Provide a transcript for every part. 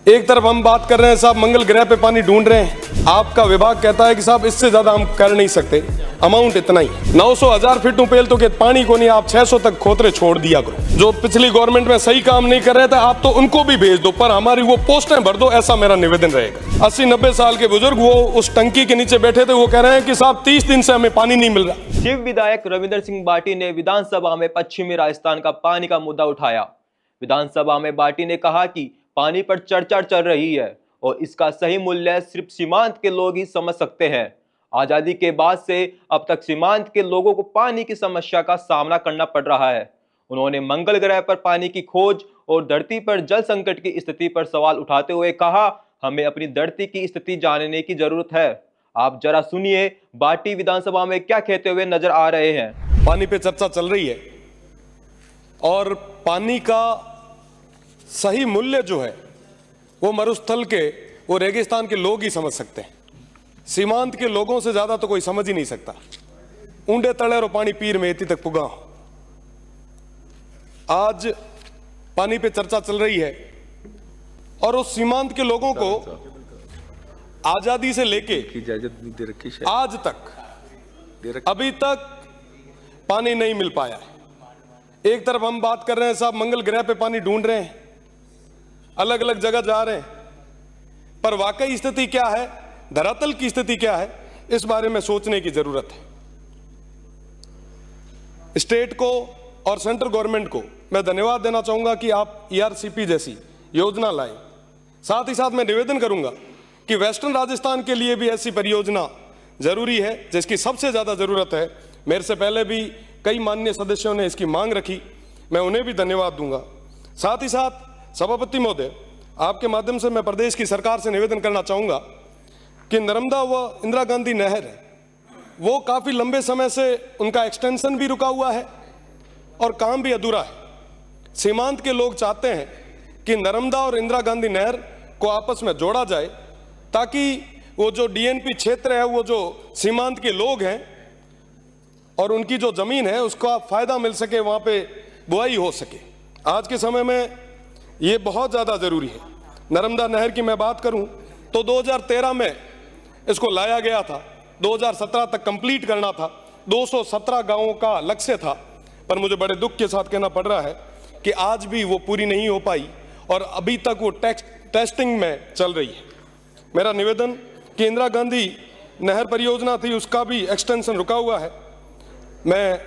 एक तरफ हम बात कर रहे हैं साहब मंगल ग्रह पे पानी ढूंढ रहे हैं, आपका विभाग कहता है कि साहब इससे ज्यादा हम कर नहीं सकते, अमाउंट इतना ही 900,000 फीट उपेल तो के पानी को नहीं, आप 600 तक खोतरे छोड़ दिया करो। जो पिछली गवर्नमेंट में सही काम नहीं कर रहे थे आप तो उनको भी भेज दो, पर हमारी वो पोस्टें भर दो, ऐसा मेरा निवेदन रहेगा। 80-90 साल के बुजुर्ग वो उस टंकी के नीचे बैठे थे, वो कह रहे हैं कि साहब 30 दिन से हमें पानी नहीं मिल रहा। शिव विधायक रविंदर सिंह बाटी ने विधानसभा में पश्चिमी राजस्थान का पानी का मुद्दा उठाया। विधानसभा में बाटी ने कहा कि पानी पर चर्चा चल रही है और इसका सही मूल्य सिर्फ सीमांत के लोग ही समझ सकते हैं। आजादी के बाद से अब तक सीमांत के लोगों को पानी की समस्या का सामना करना पड़ रहा है। उन्होंने मंगल ग्रह पर पानी की खोज और धरती पर जल संकट की स्थिति पर सवाल उठाते हुए कहा, हमें अपनी धरती की स्थिति जानने की जरूरत है। आप जरा सुनिए बाटी विधानसभा में क्या कहते हुए नजर आ रहे हैं। पानी पे चर्चा चल रही है और पानी का सही मूल्य जो है वो मरुस्थल के, वो रेगिस्तान के लोग ही समझ सकते हैं। सीमांत के लोगों से ज्यादा तो कोई समझ ही नहीं सकता। ऊंडे तले और पानी पीर में इति तक पुगा। आज पानी पे चर्चा चल रही है और उस सीमांत के लोगों को आजादी से लेके आज तक अभी तक पानी नहीं मिल पाया है। एक तरफ हम बात कर रहे हैं साहब मंगल ग्रह पे पानी ढूंढ रहे हैं, अलग अलग जगह जा रहे हैं, पर वाकई स्थिति क्या है, धरातल की स्थिति क्या है, इस बारे में सोचने की जरूरत है। स्टेट को और सेंट्रल गवर्नमेंट को मैं धन्यवाद देना चाहूंगा कि आप ERCP जैसी योजना लाए। साथ ही साथ मैं निवेदन करूंगा कि वेस्टर्न राजस्थान के लिए भी ऐसी परियोजना जरूरी है जिसकी सबसे ज्यादा जरूरत है। मेरे से पहले भी कई माननीय सदस्यों ने इसकी मांग रखी, मैं उन्हें भी धन्यवाद दूंगा। साथ ही साथ सभापति महोदय, आपके माध्यम से मैं प्रदेश की सरकार से निवेदन करना चाहूंगा कि नर्मदा व इंदिरा गांधी नहर है वो काफी लंबे समय से उनका एक्सटेंशन भी रुका हुआ है और काम भी अधूरा है। सीमांत के लोग चाहते हैं कि नर्मदा और इंदिरा गांधी नहर को आपस में जोड़ा जाए ताकि वो जो DNP क्षेत्र है, वो जो सीमांत के लोग हैं और उनकी जो जमीन है उसका फायदा मिल सके, वहां पे बुआई हो सके। आज के समय में ये बहुत ज्यादा जरूरी है। नर्मदा नहर की मैं बात करूं तो 2013 में इसको लाया गया था, 2017 तक कंप्लीट करना था, 217 गांवों का लक्ष्य था, पर मुझे बड़े दुख के साथ कहना पड़ रहा है कि आज भी वो पूरी नहीं हो पाई और अभी तक वो टेस्टिंग में चल रही है। मेरा निवेदन कि इंदिरा गांधी नहर परियोजना थी, उसका भी एक्सटेंशन रुका हुआ है। मैं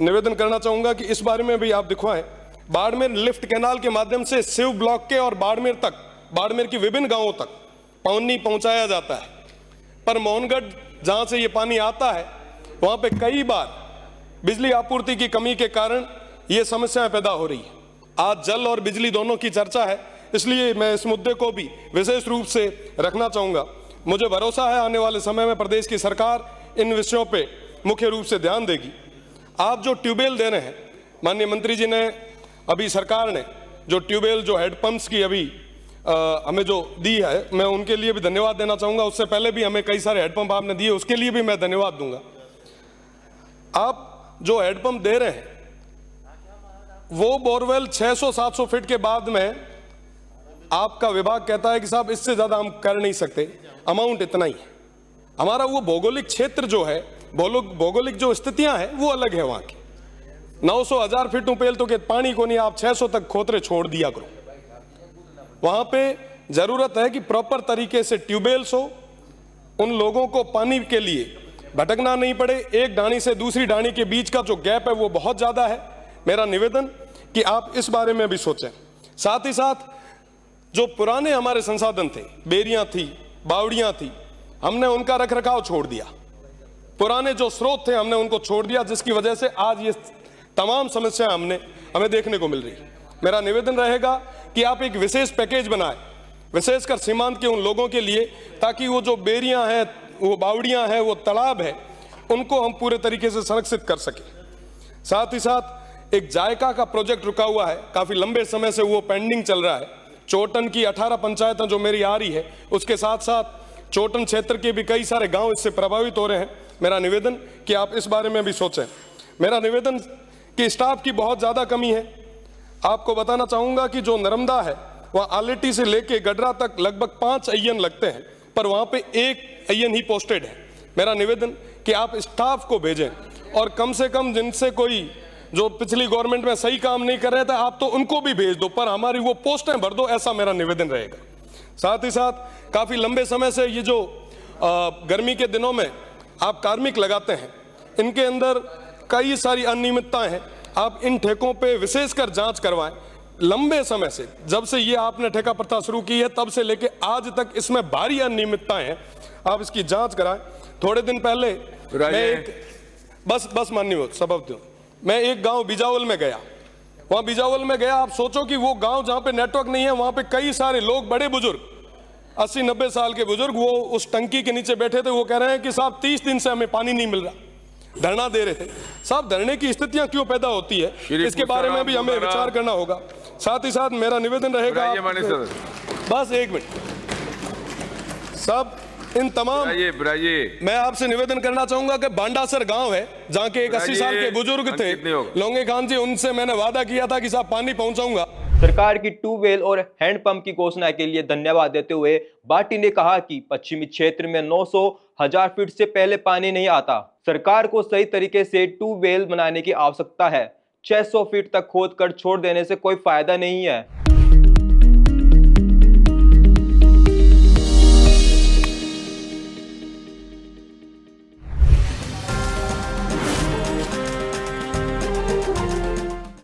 निवेदन करना चाहूंगा कि इस बारे में भी आप दिखवाएं। बाड़मेर लिफ्ट कैनाल के माध्यम से शिव ब्लॉक के और बाड़मेर तक, बाड़मेर की विभिन्न गांवों तक पानी पहुंचाया जाता है, पर मोहनगढ़ जहां से ये पानी आता है वहां पे कई बार बिजली आपूर्ति की कमी के कारण ये समस्याएं पैदा हो रही है। आज जल और बिजली दोनों की चर्चा है, इसलिए मैं इस मुद्दे को भी विशेष रूप से रखना चाहूंगा। मुझे भरोसा है आने वाले समय में प्रदेश की सरकार इन विषयों पे मुख्य रूप से ध्यान देगी। आप जो ट्यूबवेल दे रहे हैं, माननीय मंत्री जी ने अभी, सरकार ने जो ट्यूबवेल, जो हेडपंप्स की अभी हमें जो दी है, मैं उनके लिए भी धन्यवाद देना चाहूंगा। उससे पहले भी हमें कई सारे हेडपंप आपने दिए, उसके लिए भी मैं धन्यवाद दूंगा। आप जो हेडपंप दे रहे हैं वो बोरवेल 600-700 फीट के बाद में आपका विभाग कहता है कि साहब इससे ज्यादा हम कर नहीं सकते, अमाउंट इतना ही है। हमारा वो भौगोलिक क्षेत्र जो है, भौगोलिक जो स्थितियां हैं वो अलग है। वहां की 900,000 फीट उपेल तो के पानी को नहीं, आप 600 तक खोतरे छोड़ दिया करो। वहां पे जरूरत है कि प्रॉपर तरीके से ट्यूबवेल्स हो, उन लोगों को पानी के लिए भटकना नहीं पड़े। एक ढाणी से दूसरी ढाणी के बीच का जो गैप है वो बहुत ज्यादा है। मेरा निवेदन कि आप इस बारे में भी सोचें। साथ ही साथ जो पुराने हमारे संसाधन थे, बेरियां थी, बावड़ियां थी, हमने उनका रखरखाव छोड़ दिया। पुराने जो स्रोत थे हमने उनको छोड़ दिया, जिसकी वजह से आज ये तमाम समस्याएं हमें देखने को मिल रही है। मेरा निवेदन रहेगा कि आप एक विशेष पैकेज बनाएं, विशेषकर सीमांत के उन लोगों के लिए, ताकि वो जो बेरियां हैं, वो बावड़ियां हैं, वो तालाब है, उनको हम पूरे तरीके से संरक्षित कर सके। साथ ही साथ एक जायका का प्रोजेक्ट रुका हुआ है, काफी लंबे समय से वो पेंडिंग चल रहा है। चोटन की 18 पंचायतें जो मेरी आ रही है, उसके साथ साथ चोटन क्षेत्र के भी कई सारे गांव इससे प्रभावित हो रहे हैं। मेरा निवेदन कि आप इस बारे में भी सोचें। मेरा निवेदन कि स्टाफ की बहुत ज्यादा कमी है। आपको बताना चाहूंगा कि जो नर्मदा है वहाँ आलेटी से लेके गडरा तक लगभग 5 अय्यन लगते हैं, पर वहाँ पे 1 अय्यन ही पोस्टेड है। मेरा निवेदन कि आप स्टाफ को भेजें और कम से कम जिनसे कोई जो पिछली गवर्नमेंट में सही काम नहीं कर रहे थे आप तो उनको भी भेज दो, पर हमारी वो पोस्टें भर दो, ऐसा मेरा निवेदन रहेगा। साथ ही साथ काफ़ी लंबे समय से ये जो गर्मी के दिनों में आप कार्मिक लगाते हैं, इनके अंदर कई सारी अनियमितताएं हैं। आप इन ठेकों पे विशेषकर जांच करवाएं। लंबे समय से जब से ये आपने ठेका प्रथा शुरू की है तब से लेके आज तक इसमें भारी अनियमितताएं हैं, आप इसकी जांच कराएं। थोड़े दिन पहले मैं एक बस माननीय सबब दो, मैं एक गांव बिजावल में गया। वहां बिजावल में गया, आप सोचो कि वो गांव जहां पे नेटवर्क नहीं है, वहां पे कई सारे लोग, बड़े बुजुर्ग 80-90 साल के बुजुर्ग, वो उस टंकी के नीचे बैठे थे। वो कह रहे हैं कि साहब 30 दिन से हमें पानी नहीं मिल रहा, धरना दे रहे थे। साहब धरने की स्थितियां क्यों पैदा होती है, इसके बारे में भी हमें विचार करना होगा। साथ ही साथ मेरा निवेदन रहेगा, बस एक मिनट सब, इन तमाम मैं आपसे निवेदन करना चाहूंगा कि बांडासर गांव है जहां के एक 80 साल के बुजुर्ग थे लोंगे खान जी, उनसे मैंने वादा किया था कि साहब पानी पहुंचाऊंगा। सरकार की ट्यूबवेल और हैंडपंप की घोषणा के लिए धन्यवाद देते हुए बाटी ने कहा कि पश्चिमी क्षेत्र में 900,000 फीट से पहले पानी नहीं आता। सरकार को सही तरीके से ट्यूबवेल बनाने की आवश्यकता है। 600 फीट तक खोद कर छोड़ देने से कोई फायदा नहीं है।